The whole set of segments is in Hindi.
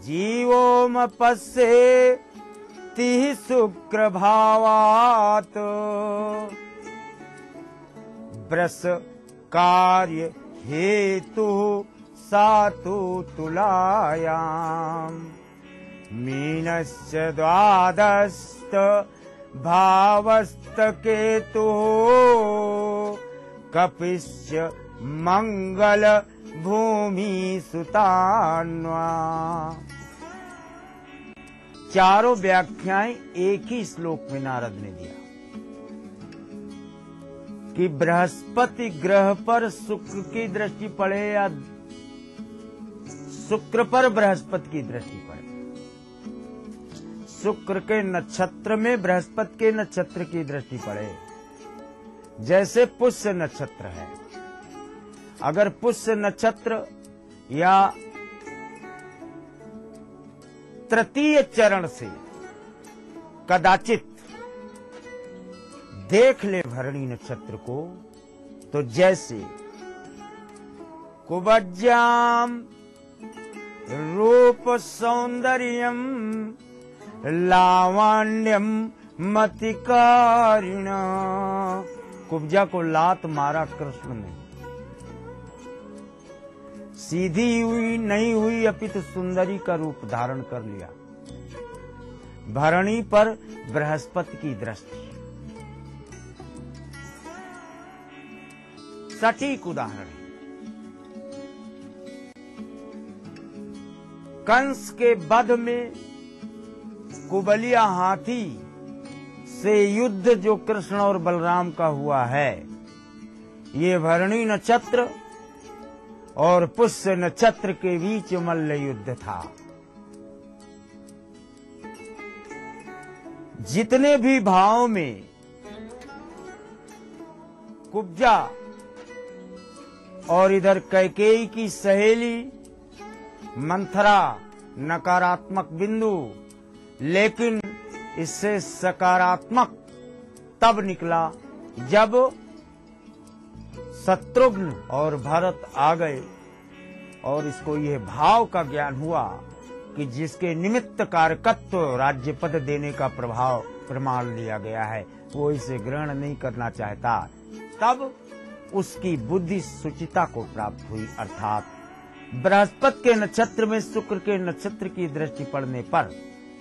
जीवोमपश्येति शुक्रभावात् वृष कार्य हेतु सातु तुलायाम् मीनस्य द्वादश भावस्त केतु कपिश्च मंगल भूमि सुतान्वा। चारों व्याख्याएं एक ही श्लोक में नारद ने दिया कि बृहस्पति ग्रह पर शुक्र की दृष्टि पड़े या शुक्र पर बृहस्पति की दृष्टि पड़े, शुक्र के नक्षत्र में बृहस्पति के नक्षत्र की दृष्टि पड़े। जैसे पुष्य नक्षत्र है, अगर पुष्य नक्षत्र या तृतीय चरण से कदाचित देख ले भरणी नक्षत्र को, तो जैसे कुब्जाम रूप सौंदर्यम लावण्यम मतिकारिण, कुब्जा को लात मारा कृष्ण ने, सीधी हुई नहीं हुई अपितु सुंदरी का रूप धारण कर लिया। भरणी पर बृहस्पति की दृष्टि, सटीक उदाहरण। कंस के वध में कुबलिया हाथी से युद्ध जो कृष्ण और बलराम का हुआ है, ये भरणी नक्षत्र और पुष्य नक्षत्र के बीच मल्ल युद्ध था। जितने भी भाव में कुब्जा और इधर कैकेयी की सहेली मंथरा नकारात्मक बिंदु, लेकिन इससे सकारात्मक तब निकला जब शत्रुघ्न और भरत आ गए और इसको यह भाव का ज्ञान हुआ कि जिसके निमित्त कारकत्व राज्य पद देने का प्रमाण लिया गया है, वो इसे ग्रहण नहीं करना चाहता। तब उसकी बुद्धि सुचिता को प्राप्त हुई, अर्थात बृहस्पति के नक्षत्र में शुक्र के नक्षत्र की दृष्टि पड़ने पर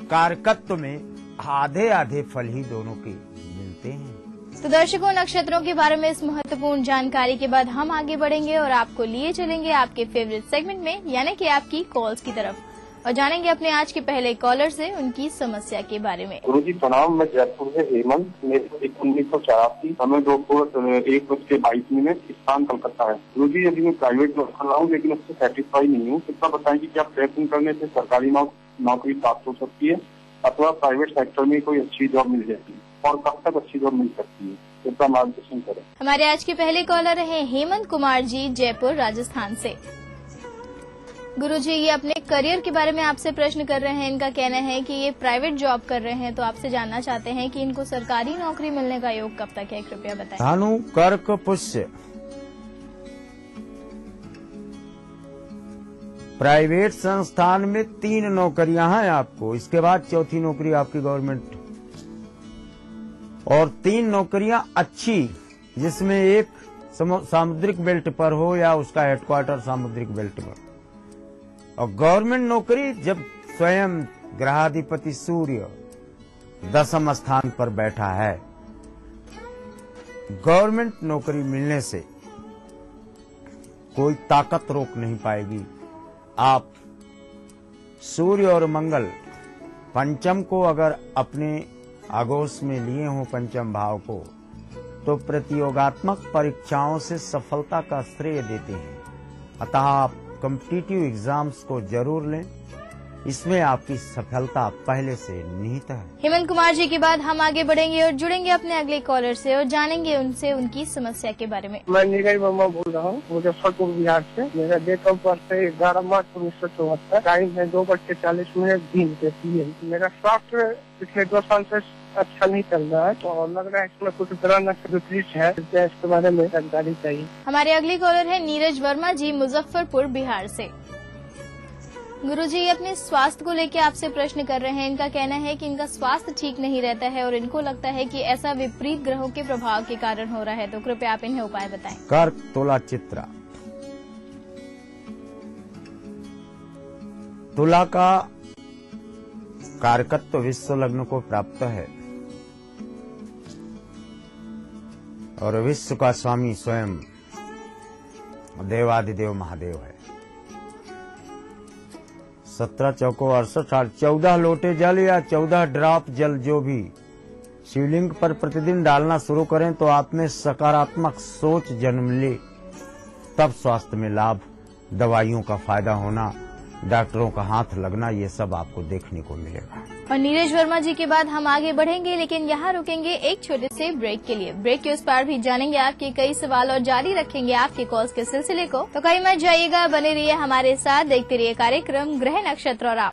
कारकत्व में आधे आधे फल ही दोनों के मिलते हैं। तो दर्शकों, नक्षत्रों के बारे में इस महत्वपूर्ण जानकारी के बाद हम आगे बढ़ेंगे और आपको लिए चलेंगे आपके फेवरेट सेगमेंट में, यानी कि आपकी कॉल्स की तरफ, और जानेंगे अपने आज के पहले कॉलर से उनकी समस्या के बारे में। गुरुजी प्रणाम, मैं जयपुर से हेमंत। मेरे 1984 हमें दोपहर 1:22 स्थान कलकत्ता है। गुरुजी, यदि मैं प्राइवेट जॉब कर रहा हूँ लेकिन उससे सेटिस्फाई नहीं हूँ, कृपया बताएं कि क्या प्रयत्न करने से सरकारी नौकरी प्राप्त हो सकती है अथवा प्राइवेट सेक्टर में कोई अच्छी जॉब मिल जाती है, और कब तक अच्छी जॉब मिल सकती है, कृपया मार्गदर्शन करें। हमारे आज के पहले कॉलर हैं हेमंत कुमार जी, जयपुर राजस्थान से। गुरुजी, ये अपने करियर के बारे में आपसे प्रश्न कर रहे हैं। इनका कहना है कि ये प्राइवेट जॉब कर रहे हैं, तो आपसे जानना चाहते हैं कि इनको सरकारी नौकरी मिलने का योग कब तक है, कृपया बताएं। धनु कर्क पुष्य, प्राइवेट संस्थान में 3 नौकरियां हैं आपको, इसके बाद चौथी नौकरी आपकी गवर्नमेंट, और 3 नौकरियां अच्छी, जिसमें एक सामुद्रिक बेल्ट पर हो या उसका हेडक्वार्टर सामुद्रिक बेल्ट पर। और गवर्नमेंट नौकरी जब स्वयं ग्रहाधिपति सूर्य 10वें स्थान पर बैठा है, गवर्नमेंट नौकरी मिलने से कोई ताकत रोक नहीं पाएगी। आप सूर्य और मंगल पंचम को अगर अपने आगोश में लिए हों, पंचम भाव को, तो प्रतियोगात्मक परीक्षाओं से सफलता का श्रेय देते हैं। अतः आप कॉम्पिटिटिव एग्जाम्स को जरूर लें, इसमें आपकी सफलता पहले से निहित है। हेमंत कुमार जी के बाद हम आगे बढ़ेंगे और जुड़ेंगे अपने अगले कॉलर से और जानेंगे उनसे उनकी समस्या के बारे में। मैं नीरज वर्मा बोल रहा हूँ, मुजफ्फरपुर बिहार से। मेरा डेट ऑफ बर्थ है 11 मार्च 1974। टाइम है 2:40 PM। मेरा स्वास्थ्य पिछले 2 साल से अच्छा नहीं चल रहा है, तो लग रहा है इसमें कुछ ग्रह नक्षत्र है, इसके बारे में जानकारी चाहिए। हमारे अगले कॉलर है नीरज वर्मा जी, मुजफ्फरपुर बिहार से। गुरुजी, ये अपने स्वास्थ्य को लेकर आपसे प्रश्न कर रहे हैं। इनका कहना है कि इनका स्वास्थ्य ठीक नहीं रहता है और इनको लगता है कि ऐसा विपरीत ग्रहों के प्रभाव के कारण हो रहा है, तो कृपया आप इन्हें उपाय बताएं। कर्क, तुला, चित्रा। तुला का कारकत्व विश्व लग्न को प्राप्त है और विश्व का स्वामी स्वयं देवादिदेव महादेव है। 17 चौको 68, 14 लोटे जल या 14 ड्रॉप जल जो भी शिवलिंग पर प्रतिदिन डालना शुरू करें तो आप में सकारात्मक सोच जन्म ले, तब स्वास्थ्य में लाभ, दवाइयों का फायदा होना, डॉक्टरों का हाथ लगना, ये सब आपको देखने को मिलेगा। और नीरज वर्मा जी के बाद हम आगे बढ़ेंगे, लेकिन यहाँ रुकेंगे एक छोटे से ब्रेक के लिए। ब्रेक के उस पार भी जानेंगे आपके कई सवाल और जारी रखेंगे आपके कॉल्स के सिलसिले को। तो कहीं मत जाइएगा, बने रहिए हमारे साथ, देखते रहिए कार्यक्रम ग्रह नक्षत्र और आप।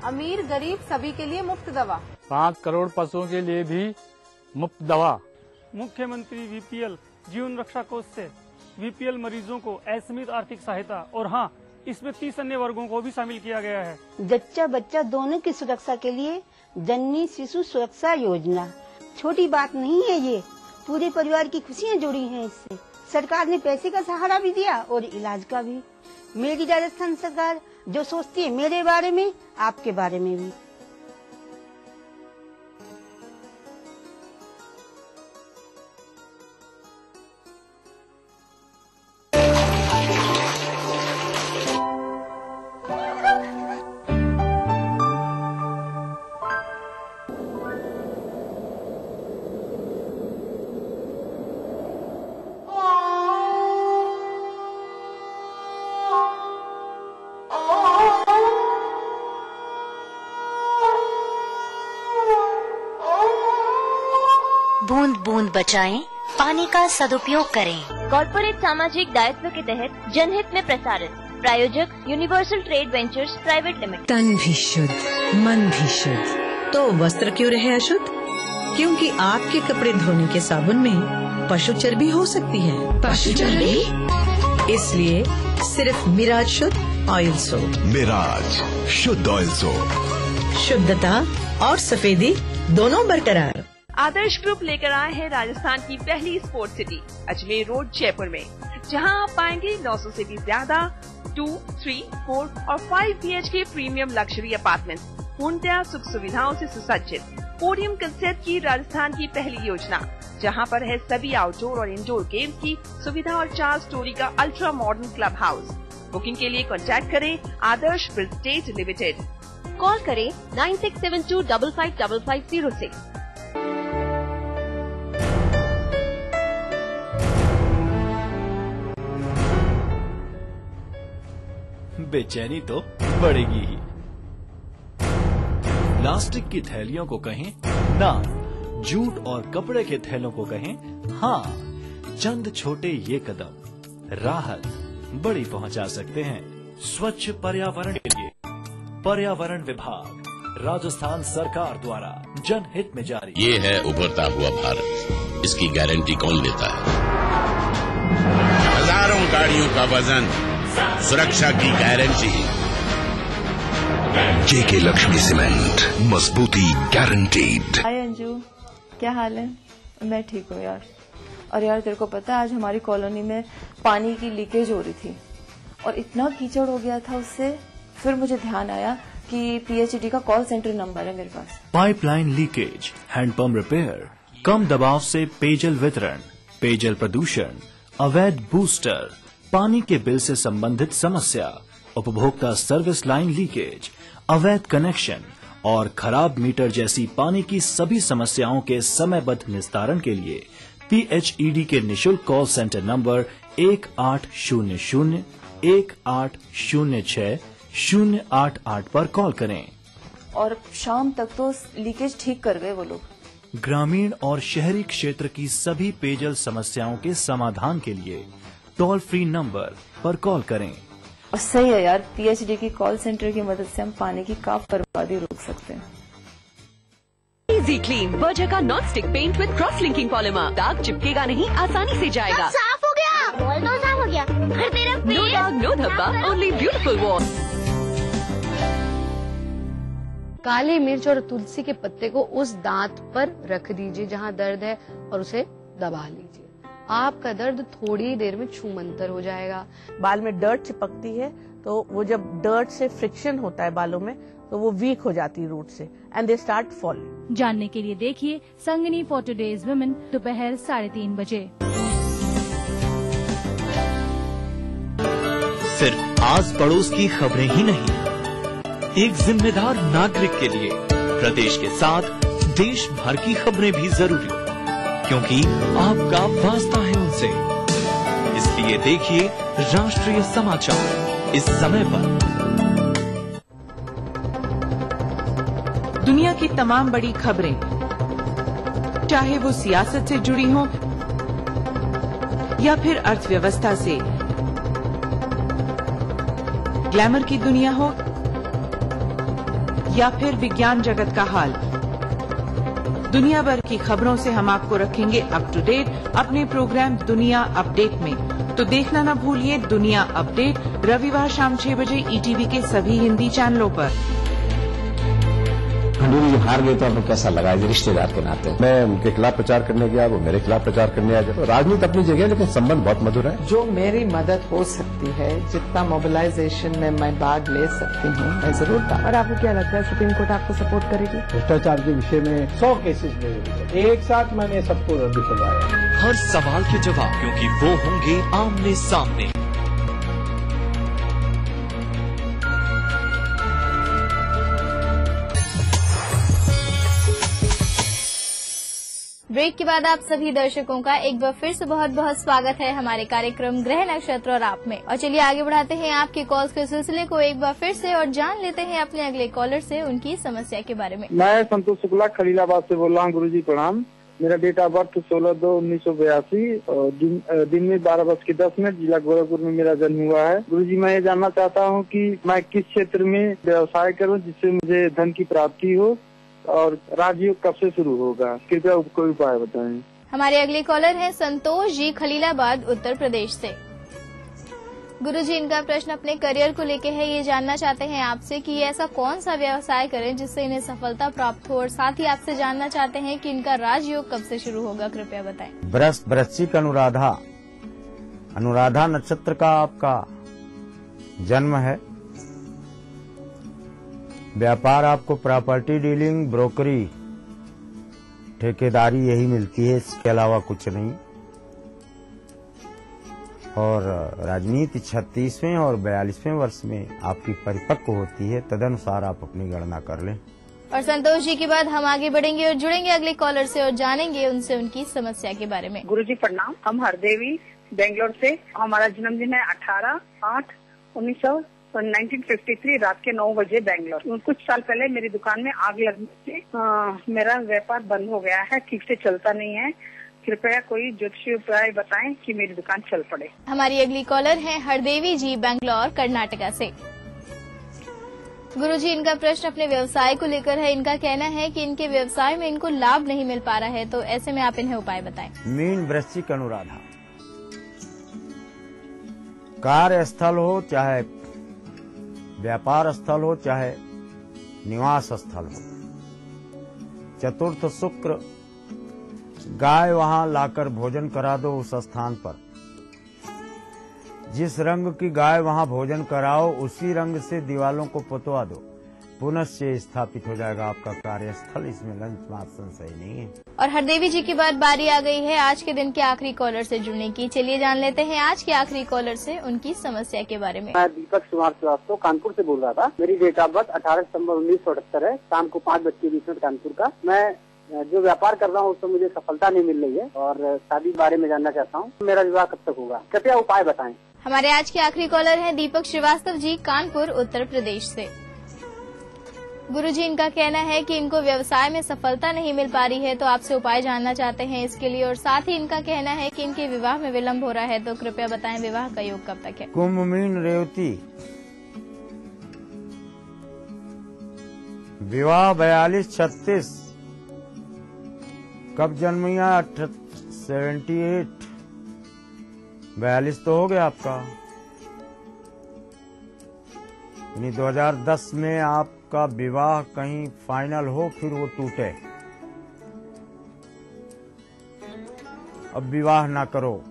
अमीर गरीब सभी के लिए मुफ्त दवा, 5 करोड़ पशुओं के लिए भी मुफ्त दवा। मुख्यमंत्री वीपीएल जीवन रक्षा कोष से वीपीएल मरीजों को असीमित आर्थिक सहायता, और हाँ, इसमें 30 अन्य वर्गों को भी शामिल किया गया है। जच्चा बच्चा दोनों की सुरक्षा के लिए जननी शिशु सुरक्षा योजना छोटी बात नहीं है, ये पूरे परिवार की खुशियाँ जुड़ी हैं इससे। सरकार ने पैसे का सहारा भी दिया और इलाज का भी। मेरी राजस्थान सरकार जो सोचती है मेरे बारे में, आपके बारे में भी। बूंद बूंद बचाएं, पानी का सदुपयोग करें। कॉर्पोरेट सामाजिक दायित्व के तहत जनहित में प्रसारित। प्रायोजक universal trade ventures private limited. तन भी शुद्ध, मन भी शुद्ध, तो वस्त्र क्यों रहे अशुद्ध? क्योंकि आपके कपड़े धोने के साबुन में पशु चर्बी हो सकती है। पशु चर्बी? इसलिए सिर्फ मिराज शुद्ध ऑयल सोप। मिराज शुद्ध ऑयल सोप, शुद्धता और सफेदी दोनों बरकरार। आदर्श ग्रुप लेकर आए हैं राजस्थान की पहली sport city Ajmer road Jaipur में, जहां आप पाएंगे 900 से भी ज्यादा 2, 3, 4 और 5 BHK प्रीमियम लग्जरी अपार्टमेंट, पूर्णतया सुख सुविधाओं से सुसज्जित। पोडियम कंसेप्ट की राजस्थान की पहली योजना, जहां पर है सभी आउटडोर और इंडोर गेम्स की सुविधा और 4 स्टोरी का ultra modern club house. Booking के लिए कॉन्टैक्ट करें आदर्श प्रेस्टेज लिमिटेड। कॉल करें 9672555506। बेचैनी तो बढ़ेगी ही। प्लास्टिक की थैलियों को कहें ना, जूट और कपड़े के थैलों को कहें हाँ। चंद छोटे ये कदम राहत बड़ी पहुंचा सकते हैं। स्वच्छ पर्यावरण के लिए पर्यावरण विभाग राजस्थान सरकार द्वारा जनहित में जारी। ये है उभरता हुआ भारत, इसकी गारंटी कौन लेता है? हजारों गाड़ियों का वजन, सुरक्षा की गारंटी। जेके लक्ष्मी सीमेंट, मजबूती गारंटीड। हाय अंजू, क्या हाल है? मैं ठीक हूँ यार। और यार तेरे को पता है आज हमारी कॉलोनी में पानी की लीकेज हो रही थी और इतना कीचड़ हो गया था उससे। फिर मुझे ध्यान आया कि पीएचईडी का कॉल सेंटर नंबर है मेरे पास। पाइपलाइन लीकेज, हैंडपंप रिपेयर, कम दबाव से पेयजल वितरण, पेयजल प्रदूषण, अवैध बूस्टर, पानी के बिल से संबंधित समस्या, उपभोक्ता सर्विस लाइन लीकेज, अवैध कनेक्शन और खराब मीटर जैसी पानी की सभी समस्याओं के समयबद्ध निस्तारण के लिए पीएचईडी के निशुल्क कॉल सेंटर नंबर 1800 1806 088 पर कॉल करें। और शाम तक तो लीकेज ठीक कर गए वो लोग। ग्रामीण और शहरी क्षेत्र की सभी पेयजल समस्याओं के समाधान के लिए टोल फ्री नंबर पर कॉल करें। और सही है यार, पीएचडी की कॉल सेंटर की मदद से हम पानी की काफ बर्बादी रोक सकते हैं। इजी क्लीन बर्जर का non stick paint with cross linking polymer, दाग चिपकेगा नहीं, आसानी से जाएगा। साफ हो गया, बॉल तो साफ हो गया, फिर तेरे No dog, no धब्बा, only beautiful walls. काली मिर्च और तुलसी के पत्ते को उस दांत पर रख दीजिए जहां दर्द है और उसे दबा लीजिए। आपका दर्द थोड़ी ही देर में छूमंतर हो जाएगा। बाल में डर्ट चिपकती है तो वो जब डर्ट से फ्रिक्शन होता है बालों में तो वो वीक हो जाती है रूट से एंड दे स्टार्ट फॉलिंग। जानने के लिए देखिए संगिनी फॉर टुडेज वुमेन दोपहर 3:30 बजे। सिर्फ आस पड़ोस की खबरें ही नहीं, एक जिम्मेदार नागरिक के लिए प्रदेश के साथ देश भर की खबरें भी जरूरी, क्योंकि आपका वास्ता है उनसे। इसलिए देखिए राष्ट्रीय समाचार इस समय पर। दुनिया की तमाम बड़ी खबरें, चाहे वो सियासत से जुड़ी हों या फिर अर्थव्यवस्था से, ग्लैमर की दुनिया हो या फिर विज्ञान जगत का हाल, दुनिया भर की खबरों से हम आपको रखेंगे अप टू डेट अपने प्रोग्राम दुनिया अपडेट में। तो देखना न भूलिए दुनिया अपडेट रविवार शाम 6 बजे ईटीवी के सभी हिंदी चैनलों पर। खंडूरी जी हार गए तो आपको कैसा लगा है रिश्तेदार के नाते? मैं उनके खिलाफ प्रचार करने गया, वो मेरे खिलाफ प्रचार करने आ गए। तो राजनीति अपनी जगह, लेकिन संबंध बहुत मधुर है। जो मेरी मदद हो सकती है, जितना मोबिलाइजेशन में मैं भाग ले सकती हूँ, मैं जरूर। और आपको क्या लगता है सुप्रीम कोर्ट आपको सपोर्ट करेगी? भ्रष्टाचार के विषय में 100 केसेस में एक साथ मैंने सबको रद्द करवाया। हर सवाल के जवाब, क्योंकि वो होंगे आमने सामने। ब्रेक के बाद आप सभी दर्शकों का एक बार फिर से बहुत बहुत स्वागत है हमारे कार्यक्रम ग्रह नक्षत्र और आप में। और चलिए आगे बढ़ाते हैं आपके कॉल्स के सिलसिले को एक बार फिर से और जान लेते हैं अपने अगले कॉलर से उनकी समस्या के बारे में। मैं संतोष शुक्ला खलीलाबाद से बोल रहा हूँ। गुरुजी प्रणाम। मेरा डेट ऑफ बर्थ 16/2/1982 और दिन में 12:10 जिला गोरखपुर में मेरा जन्म हुआ है। गुरुजी मैं ये जानना चाहता हूँ कि मैं किस क्षेत्र में व्यवसाय करूँ जिससे मुझे धन की प्राप्ति हो और राजयोग कब से शुरू होगा? कृपया कोई उपाय बताएं। हमारे अगले कॉलर हैं संतोष जी खलीलाबाद उत्तर प्रदेश से। गुरुजी इनका प्रश्न अपने करियर को लेके है। ये जानना चाहते हैं आपसे कि ये ऐसा कौन सा व्यवसाय करें जिससे इन्हें सफलता प्राप्त हो, और साथ ही आपसे जानना चाहते हैं कि इनका राजयोग कब से शुरू होगा, कृपया बताएं। वृश्चिक अनुराधा नक्षत्र का आपका जन्म है। व्यापार आपको प्रॉपर्टी डीलिंग, ब्रोकरी, ठेकेदारी यही मिलती है, इसके अलावा कुछ नहीं। और राजनीति 36वें और 42वें वर्ष में आपकी परिपक्व होती है, तदनुसार आप अपनी गणना कर लें। और संतोष जी के बाद हम आगे बढ़ेंगे और जुड़ेंगे अगले कॉलर से और जानेंगे उनसे उनकी समस्या के बारे में। गुरुजी प्रणाम। हम हरदेवी बेंगलोर से। हमारा जन्मदिन है 18/8/1953 रात के 9 बजे बेंगलोर। कुछ साल पहले मेरी दुकान में आग लगने से मेरा व्यापार बंद हो गया है, ठीक से चलता नहीं है। कृपया कोई ज्योतिषीय उपाय बताएं कि मेरी दुकान चल पड़े। हमारी अगली कॉलर है हरदेवी जी बेंगलोर कर्नाटका से। गुरुजी इनका प्रश्न अपने व्यवसाय को लेकर है। इनका कहना है कि इनके व्यवसाय में इनको लाभ नहीं मिल पा रहा है, तो ऐसे में आप इन्हें उपाय बताएं। मीन वृश्चिक अनुराधा, कार्यस्थल हो चाहे व्यापार स्थल हो चाहे निवास स्थल हो, चतुर्थ शुक्र, गाय वहां लाकर भोजन करा दो उस स्थान पर। जिस रंग की गाय वहां भोजन कराओ उसी रंग से दीवालों को पुतवा दो, पुनश्च स्थापित हो जाएगा आपका कार्यस्थल। इसमें लंच मात संशय नहीं है। और हरदेवी जी की बात बारी आ गई है आज के दिन के आखिरी कॉलर से जुड़ने की। चलिए जान लेते हैं आज के आखिरी कॉलर से उनकी समस्या के बारे में। मैं दीपक कुमार श्रीवास्तव कानपुर से बोल रहा था। मेरी डेट ऑफ बर्थ 18 सितम्बर 1978 है। शाम को 5:20 कानपुर का। मैं जो व्यापार कर रहा हूँ उसमें मुझे सफलता नहीं मिल रही है और शादी के बारे में जानना चाहता हूँ। मेरा विवाह कब तक होगा? कृपया उपाय बताएं। हमारे आज के आखिरी कॉलर हैं दीपक श्रीवास्तव जी कानपुर उत्तर प्रदेश से। गुरुजी इनका कहना है कि इनको व्यवसाय में सफलता नहीं मिल पा रही है, तो आपसे उपाय जानना चाहते हैं इसके लिए। और साथ ही इनका कहना है कि इनके विवाह में विलम्ब हो रहा है, तो कृपया बताएं विवाह का योग कब तक है। कुंभ मीन रेवती, विवाह 42-36, कब जन्मिया 78, 42 तो हो गया आपका। यानी 2010 में आपका विवाह कहीं फाइनल हो फिर वो टूटे। अब विवाह ना करो,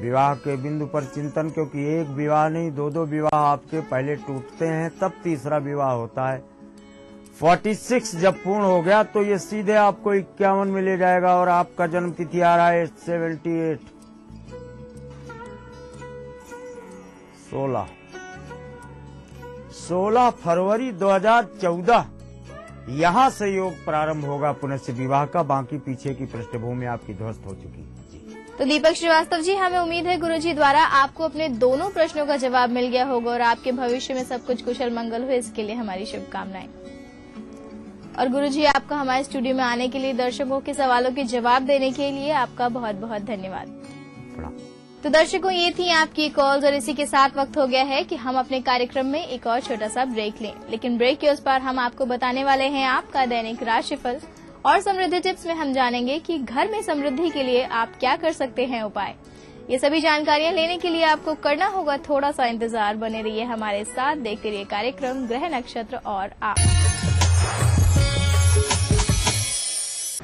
विवाह के बिंदु पर चिंतन, क्योंकि एक विवाह नहीं 2-2 विवाह आपके पहले टूटते हैं, तब तीसरा विवाह होता है। 46 जब पूर्ण हो गया तो ये सीधे आपको 51 में ले जाएगा और आपका जन्म तिथि आ रहा है 78। 16 फरवरी 2014 यहाँ से योग प्रारंभ होगा पुनः विवाह का। बाकी पीछे की पृष्ठभूमि आपकी ध्वस्त हो चुकी है। तो दीपक श्रीवास्तव जी, हमें उम्मीद है गुरुजी द्वारा आपको अपने दोनों प्रश्नों का जवाब मिल गया होगा और आपके भविष्य में सब कुछ कुशल मंगल हो, इसके लिए हमारी शुभकामनाएं। और गुरुजी, आपका हमारे स्टूडियो में आने के लिए, दर्शकों के सवालों के जवाब देने के लिए आपका बहुत बहुत धन्यवाद। तो दर्शकों, ये थी आपकी कॉल्स और इसी के साथ वक्त हो गया है कि हम अपने कार्यक्रम में एक और छोटा सा ब्रेक लें। लेकिन ब्रेक के उस पार हम आपको बताने वाले हैं आपका दैनिक राशिफल और समृद्धि टिप्स में हम जानेंगे कि घर में समृद्धि के लिए आप क्या कर सकते हैं उपाय। ये सभी जानकारियां लेने के लिए आपको करना होगा थोड़ा सा इंतजार। बने रहिए हमारे साथ, देखते रहिए कार्यक्रम ग्रह नक्षत्र और आप।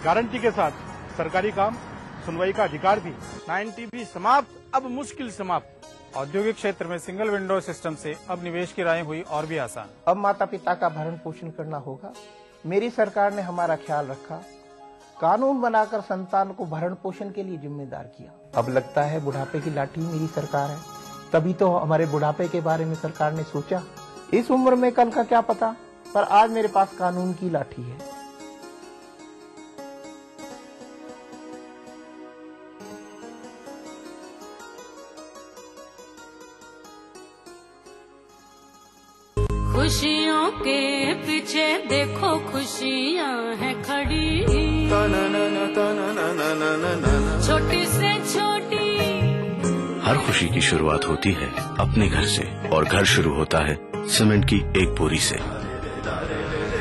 गारंटी के साथ सरकारी काम, सुनवाई का अधिकार भी। 90 भी समाप्त, अब मुश्किल समाप्त। औद्योगिक क्षेत्र में सिंगल विंडो सिस्टम से अब निवेश की राहें हुई और भी आसान। अब माता पिता का भरण पोषण करना होगा। मेरी सरकार ने हमारा ख्याल रखा, कानून बनाकर संतान को भरण पोषण के लिए जिम्मेदार किया। अब लगता है बुढ़ापे की लाठी मेरी सरकार है। तभी तो हमारे बुढ़ापे के बारे में सरकार ने सोचा। इस उम्र में कल का क्या पता, पर आज मेरे पास कानून की लाठी है। खुशियों के पीछे देखो खुशियाँ हैं खड़ी, छोटी से छोटी। हर खुशी की शुरुआत होती है अपने घर से और घर शुरू होता है सीमेंट की एक बोरी से।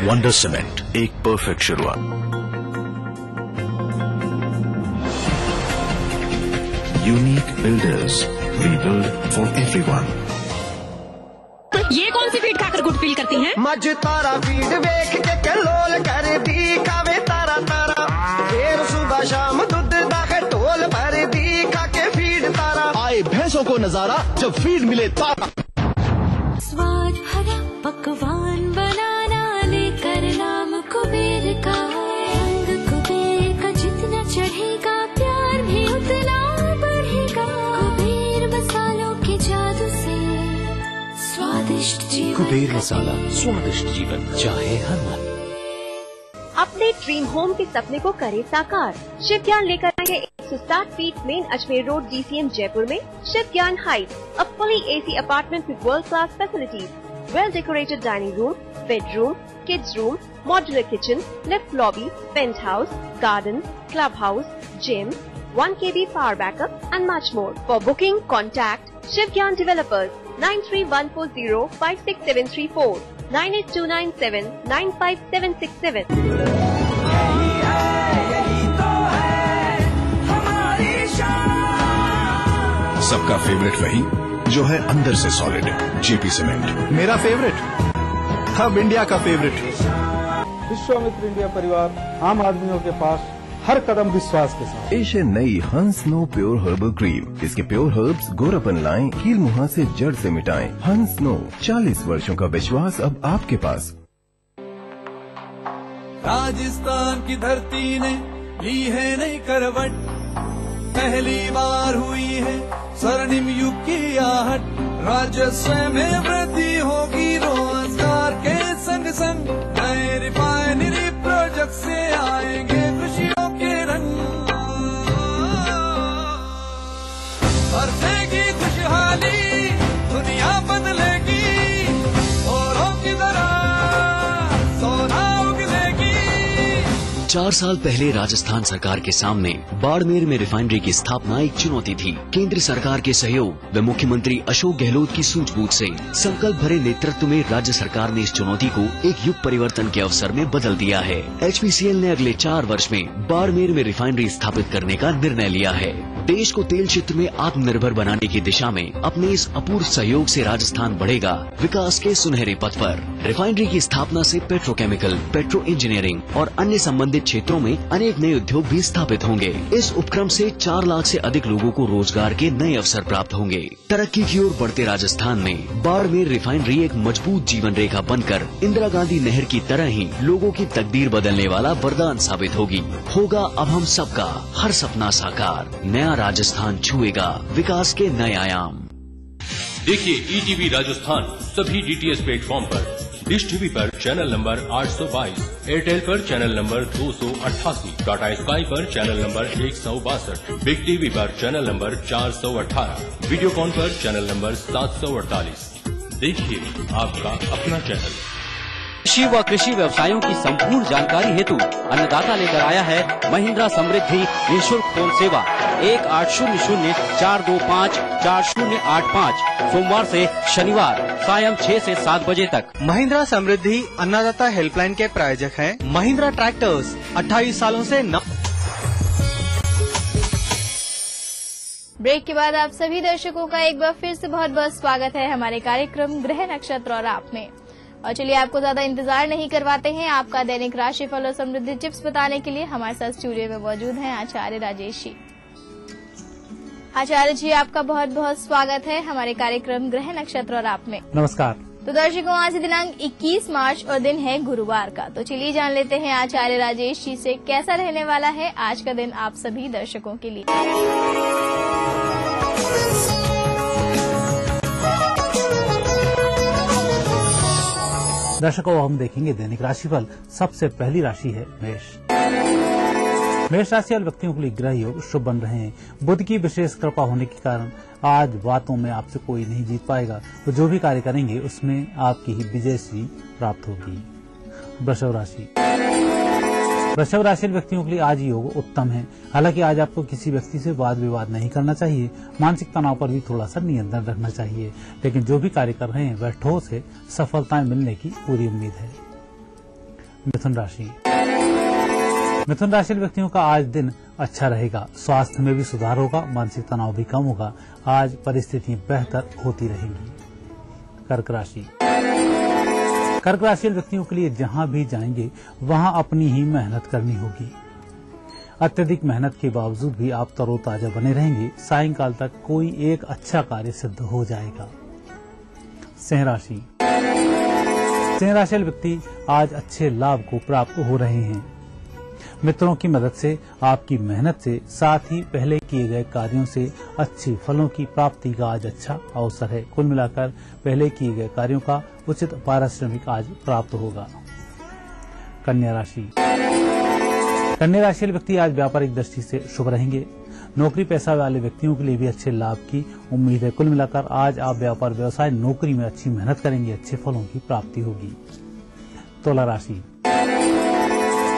वंडर सीमेंट, एक परफेक्ट शुरुआत। Unique builders, we build for everyone. ये कौन सी फीड खाकर गुड फील करती हैं? मज तारा फीड देख के कलोल कर दी, खावे तारा तारा। फिर सुबह शाम दूध दाके टोल भर दी, खाके फीड तारा। आए भैंसों को नजारा जब फीड मिले तारा। स्वाद भरा पकवान बनाना लेकर नाम कुबेर का। रंग कुबेर का जितना चढ़ेगा प्यार भी उतना बढ़ेगा। कुबेर मसालों के जादू से स्वादिष्ट जीवन। कुबेर मसाला, स्वादिष्ट जीवन चाहे हर मन। अपने ड्रीम होम के सपने को करे साकार। शिव ज्ञान लेकर आए 160 feet main Ajmer road, DCM Jaipur में शिव ज्ञान height, a fully AC apartment with world class facilities, well decorated dining room, bedroom, kids room, modular kitchen, lift lobby, penthouse, garden, clubhouse, gym, 1 kV power backup and much more. For booking, contact Shiv Gyan Developers 9314056734 98297 95767। सबका फेवरेट वही जो है अंदर से सॉलिड। JP सीमेंट मेरा फेवरेट, अब इंडिया का फेवरेट। विश्वामित्र इंडिया परिवार आम आदमियों के पास हर कदम विश्वास के साथ। पेश है नई हंस नो प्योर हर्बल क्रीम। इसके प्योर हर्ब्स गोरापन लाएं, कील मुहां से जड़ से मिटाएं। हंस नो, 40 वर्षों का विश्वास अब आपके पास। राजस्थान की धरती ने ली है नई करवट, पहली बार हुई है स्वर्णिम युग की आहट। राजस्व में वृद्धि होगी रोजगार के संग संग, नए रिफाइनरी प्रोजेक्ट से आएंगे खुशियों के रंग। बरसेगी खुशहाली, दुनिया बदलेगी, औरों की तरह सोना उगलेगी। 4 साल पहले राजस्थान सरकार के सामने बाड़मेर में रिफाइनरी की स्थापना एक चुनौती थी। केंद्र सरकार के सहयोग व मुख्यमंत्री अशोक गहलोत की सूझबूझ से संकल्प भरे नेतृत्व में राज्य सरकार ने इस चुनौती को एक युग परिवर्तन के अवसर में बदल दिया है। HPCL ने अगले 4 वर्ष में बाड़मेर में रिफाइनरी स्थापित करने का निर्णय लिया है। देश को तेल क्षेत्र में आत्मनिर्भर बनाने की दिशा में अपने इस अपूर्व सहयोग से राजस्थान बढ़ेगा विकास के सुनहरे पथ पर। रिफाइनरी की स्थापना से पेट्रोकेमिकल, पेट्रो इंजीनियरिंग और अन्य संबंधित क्षेत्रों में अनेक नए उद्योग भी स्थापित होंगे। इस उपक्रम से 4 लाख से अधिक लोगों को रोजगार के नए अवसर प्राप्त होंगे। तरक्की की ओर बढ़ते राजस्थान में बाड़मेर रिफाइनरी एक मजबूत जीवन रेखा बनकर इंदिरा गांधी नहर की तरह ही लोगों की तकदीर बदलने वाला वरदान साबित होगी। होगा अब हम सबका हर सपना साकार, नया राजस्थान छुएगा विकास के नए आयाम। देखिए ईटीवी राजस्थान सभी डीटीएच प्लेटफॉर्म पर, डिश टीवी पर चैनल नंबर 822, एयरटेल पर चैनल नंबर 288, टाटा स्काई पर चैनल नंबर 162, बिग टीवी पर चैनल नंबर 418, वीडियोकॉन पर चैनल नंबर 748। देखिए आपका अपना चैनल। कृषि व कृषि व्यवसायों की संपूर्ण जानकारी हेतु अन्नदाता लेकर आया है महिंद्रा समृद्धि निःशुल्क फोन सेवा 1800-425-4085 सोमवार से शनिवार सायं 6 से 7 बजे तक। महिंद्रा समृद्धि अन्नदाता हेल्पलाइन के प्रायोजक हैं महिंद्रा ट्रैक्टर्स, 28 सालों से ब्रेक के बाद आप सभी दर्शकों का एक बार फिर से बहुत बहुत स्वागत है हमारे कार्यक्रम ग्रह नक्षत्र और आप में। और चलिए आपको ज्यादा इंतजार नहीं करवाते हैं, आपका दैनिक राशिफल और समृद्धि टिप्स बताने के लिए हमारे साथ स्टूडियो में मौजूद हैं आचार्य राजेश जी। आचार्य जी, आपका बहुत बहुत स्वागत है हमारे कार्यक्रम ग्रह नक्षत्र और आप में। नमस्कार। तो दर्शकों, आज दिनांक 21 मार्च और दिन है गुरुवार का। तो चलिए जान लेते हैं आचार्य राजेश जी से कैसा रहने वाला है आज का दिन आप सभी दर्शकों के लिए। दर्शकों, हम देखेंगे दैनिक राशिफल। सबसे पहली राशि है मेष। मेष राशि वाले व्यक्तियों के लिए ग्रह योग शुभ बन रहे हैं। बुध की विशेष कृपा होने के कारण आज बातों में आपसे कोई नहीं जीत पाएगा, तो जो भी कार्य करेंगे उसमें आपकी ही विजयश्री प्राप्त होगी। वृषभ राशि। वृषभ राशि व्यक्तियों के लिए आज योग उत्तम है। हालांकि आज आपको किसी व्यक्ति से वाद विवाद नहीं करना चाहिए। मानसिक तनाव पर भी थोड़ा सा नियंत्रण रखना चाहिए, लेकिन जो भी कार्य कर रहे हैं वह ठोस है, सफलताएं मिलने की पूरी उम्मीद है। मिथुन राशि। मिथुन राशि व्यक्तियों का आज दिन अच्छा रहेगा। स्वास्थ्य में भी सुधार होगा, मानसिक तनाव भी कम होगा। आज परिस्थितियां बेहतर होती रहेंगी। कर्क राशि। कर्क राशि व्यक्तियों के लिए जहां भी जाएंगे वहां अपनी ही मेहनत करनी होगी। अत्यधिक मेहनत के बावजूद भी आप तरोताजा बने रहेंगे। सायंकाल तक कोई एक अच्छा कार्य सिद्ध हो जाएगा। सिंह राशि। सिंह राशि व्यक्ति आज अच्छे लाभ को प्राप्त हो रहे हैं। मित्रों की मदद से, आपकी मेहनत से, साथ ही पहले किए गए कार्यों से अच्छे फलों की प्राप्ति का आज अच्छा अवसर है। कुल मिलाकर पहले किए गए कार्यों का उचित पारिश्रमिक आज प्राप्त होगा। कन्या राशि। कन्या राशि व्यक्ति आज व्यापारिक दृष्टि से शुभ रहेंगे। नौकरी पेशा वाले व्यक्तियों के लिए भी अच्छे लाभ की उम्मीद है। कुल मिलाकर आज आप व्यापार व्यवसाय नौकरी में अच्छी मेहनत करेंगे, अच्छे फलों की प्राप्ति होगी। तुला राशि।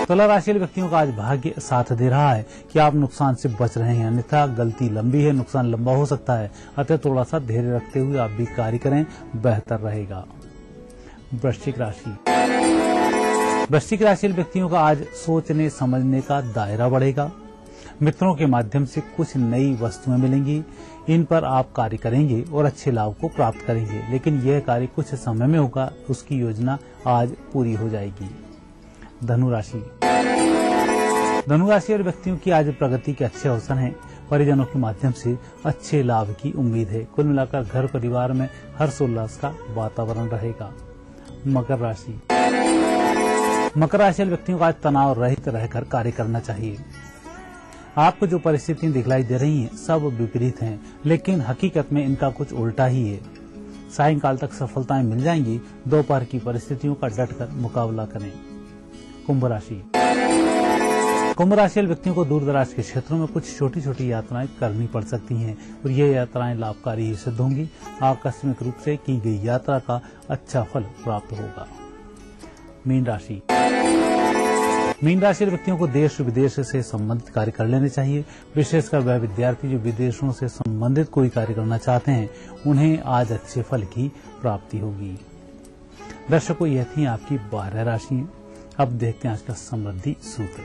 तुला राशि व्यक्तियों का आज भाग्य साथ दे रहा है कि आप नुकसान से बच रहे हैं, अन्यथा गलती लंबी है, नुकसान लंबा हो सकता है। अतः थोड़ा सा धैर्य रखते हुए आप भी कार्य करें, बेहतर रहेगा। वृश्चिक राशि। वृश्चिक राशि व्यक्तियों का आज सोचने समझने का दायरा बढ़ेगा। मित्रों के माध्यम से कुछ नई वस्तुएं मिलेंगी, इन पर आप कार्य करेंगे और अच्छे लाभ को प्राप्त करेंगे, लेकिन यह कार्य कुछ समय में होगा, उसकी योजना आज पूरी हो जाएगी। धनु राशि। धनु राशि और व्यक्तियों की आज प्रगति के अच्छे अवसर हैं। परिजनों के माध्यम से अच्छे लाभ की उम्मीद है। कुल मिलाकर घर परिवार में हर्षोल्लास का वातावरण रहेगा। मकर राशि। मकर राशि व्यक्तियों का आज तनाव रहित रहकर कार्य करना चाहिए। आपको जो परिस्थितियां दिखलाई दे रही हैं सब विपरीत हैं, लेकिन हकीकत में इनका कुछ उल्टा ही है। सायंकाल तक सफलताएं मिल जाएंगी। दोपहर की परिस्थितियों का डटकर मुकाबला करें। कुंभ राशि। कुंभ राशि व्यक्तियों को दूर दराज के क्षेत्रों में कुछ छोटी छोटी यात्राएं करनी पड़ सकती हैं और ये यात्राएं लाभकारी ही सिद्ध होंगी। आकस्मिक रूप से की गई यात्रा का अच्छा फल प्राप्त होगा। मीन राशि। मीन राशि व्यक्तियों को देश विदेश से संबंधित कार्य कर लेने चाहिए। विशेषकर वह विद्यार्थी जो विदेशों से संबंधित कोई कार्य करना चाहते हैं, उन्हें आज अच्छे फल की प्राप्ति होगी। दर्शकों, यह थी आपकी 12 राशियां। अब देखते हैं आज का समृद्धि सूत्र।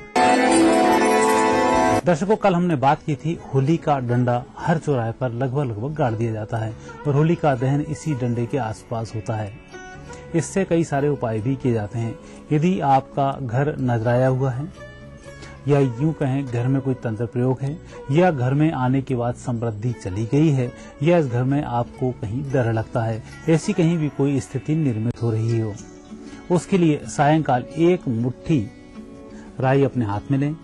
दर्शकों, कल हमने बात की थी होली का डंडा हर चौराहे पर लगभग गाड़ दिया जाता है और होली का दहन इसी डंडे के आसपास होता है। इससे कई सारे उपाय भी किए जाते हैं। यदि आपका घर नजराया हुआ है या यूं कहें घर में कोई तंत्र प्रयोग है या घर में आने के बाद समृद्धि चली गई है या इस घर में आपको कहीं डर लगता है, ऐसी कहीं भी कोई स्थिति निर्मित हो रही हो, उसके लिए सायंकाल एक मुट्ठी राई अपने हाथ में लें,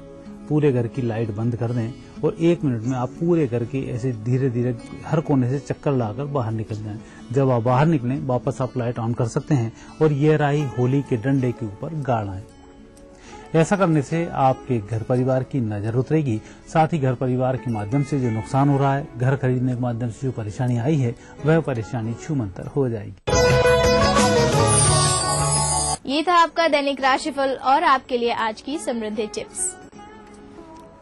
पूरे घर की लाइट बंद कर दें और 1 मिनट में आप पूरे घर के ऐसे धीरे धीरे हर कोने से चक्कर लगाकर बाहर निकल जाएं। जब आप बाहर निकलें वापस आप लाइट ऑन कर सकते हैं और यह राई होली के डंडे के ऊपर गाड़ आए। ऐसा करने से आपके घर परिवार की नजर उतरेगी, साथ ही घर परिवार के माध्यम से जो नुकसान हो रहा है, घर खरीदने के माध्यम से जो परेशानी आई है, वह परेशानी छूमंतर हो जाएगी। ये था आपका दैनिक राशिफल और आपके लिए आज की समृद्धि टिप्स।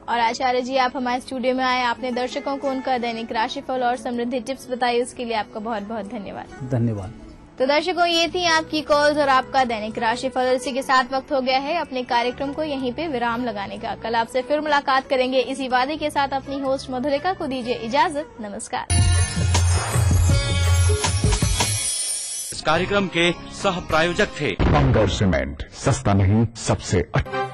और आचार्य जी, आप हमारे स्टूडियो में आए, आपने दर्शकों को उनका दैनिक राशिफल और समृद्धि टिप्स बताई, उसके लिए आपका बहुत बहुत धन्यवाद। धन्यवाद। तो दर्शकों, ये थी आपकी कॉल्स और आपका दैनिक राशिफल। इसी के साथ वक्त हो गया है अपने कार्यक्रम को यहीं पे विराम लगाने का। कल आपसे फिर मुलाकात करेंगे इसी वादे के साथ। अपनी होस्ट मधुलिका को दीजिए इजाजत। नमस्कार। इस कार्यक्रम के सह प्रायोजक थे बंगर सीमेंट, सस्ता नहीं सबसे अच्छा।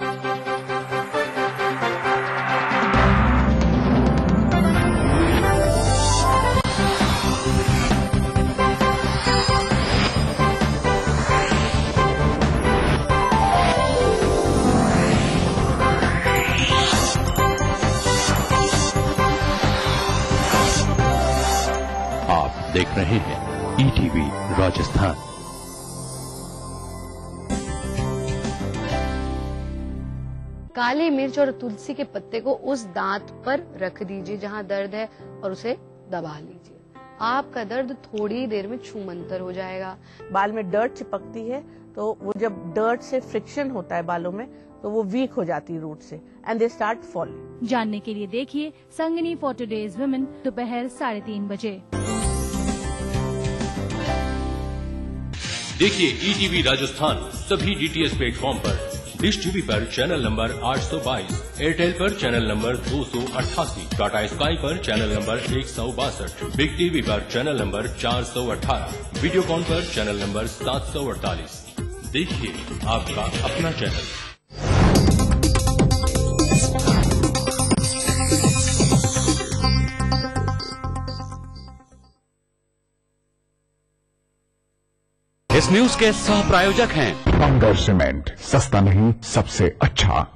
देख रहे हैं ईटीवी राजस्थान। काली मिर्च और तुलसी के पत्ते को उस दांत पर रख दीजिए जहां दर्द है और उसे दबा लीजिए। आपका दर्द थोड़ी ही देर में छूमंतर हो जाएगा। बाल में डर्ट चिपकती है तो वो जब डर्ट से फ्रिक्शन होता है बालों में तो वो वीक हो जाती है रूट से एंड दे स्टार्ट फॉलिंग। जानने के लिए देखिए संगिनी फॉर टुडेज वुमेन दोपहर 3:30 बजे। देखिए ईटीवी राजस्थान सभी डीटीएच प्लेटफॉर्म पर। डिश टीवी पर चैनल नंबर 822, एयरटेल पर चैनल नंबर 288, टाटा स्काई पर चैनल नंबर 162, बिग टीवी पर चैनल नंबर 418, वीडियोकॉन पर चैनल नंबर 748। देखिए आपका अपना चैनल। इस न्यूज के सह प्रायोजक हैं बंगर सीमेंट, सस्ता नहीं सबसे अच्छा।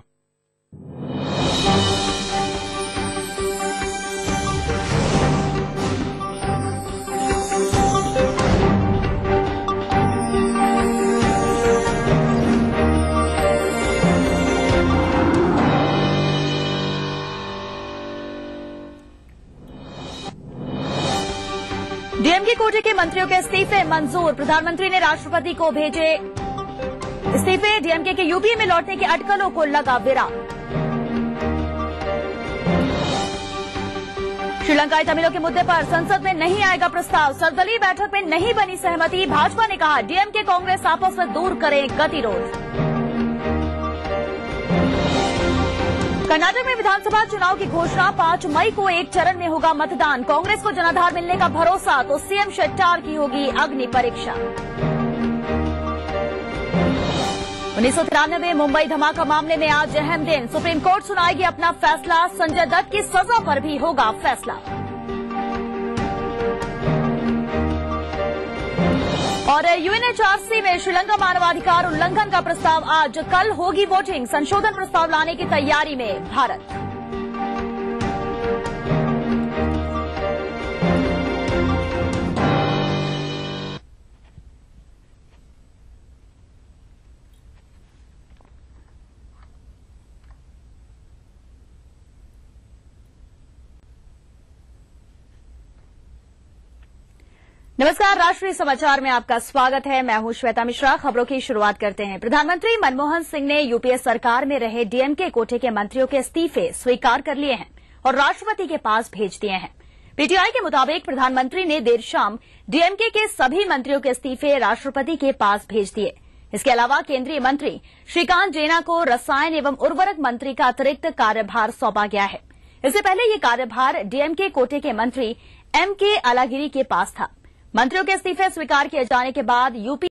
डीएमके कोटे के मंत्रियों के इस्तीफे मंजूर। प्रधानमंत्री ने राष्ट्रपति को भेजे इस्तीफे। डीएमके के यूपी में लौटने की अटकलों को लगा विराम। श्रीलंकाई तमिलों के मुद्दे पर संसद में नहीं आएगा प्रस्ताव। सर्वदलीय बैठक में नहीं बनी सहमति। भाजपा ने कहा डीएमके कांग्रेस आपस में दूर करें गतिरोध। कर्नाटक में विधानसभा चुनाव की घोषणा। 5 मई को एक चरण में होगा मतदान। कांग्रेस को जनाधार मिलने का भरोसा तो सीएम शेट्टार की होगी अग्नि परीक्षा। 1993 मुंबई धमाका मामले में आज अहम दिन। सुप्रीम कोर्ट सुनाएगी अपना फैसला। संजय दत्त की सजा पर भी होगा फैसला। और यूएनएचआरसी में श्रीलंका मानवाधिकार उल्लंघन का प्रस्ताव आज। कल होगी वोटिंग। संशोधन प्रस्ताव लाने की तैयारी में भारत। नमस्कार, राष्ट्रीय समाचार में आपका स्वागत है। मैं हूं श्वेता मिश्रा। खबरों की शुरुआत करते हैं। प्रधानमंत्री मनमोहन सिंह ने यूपीए सरकार में रहे डीएमके कोटे के मंत्रियों के इस्तीफे स्वीकार कर लिए हैं और राष्ट्रपति के पास भेज दिए हैं। पीटीआई के मुताबिक प्रधानमंत्री ने देर शाम डीएमके के सभी मंत्रियों के इस्तीफे राष्ट्रपति के पास भेज दिए। इसके अलावा केंद्रीय मंत्री श्रीकांत जेना को रसायन एवं उर्वरक मंत्री का अतिरिक्त कार्यभार सौंपा गया है। इससे पहले ये कार्यभार डीएमके कोटे के मंत्री एमके अलागिरी के पास था। मंत्रियों के इस्तीफे स्वीकार किए जाने के बाद यूपी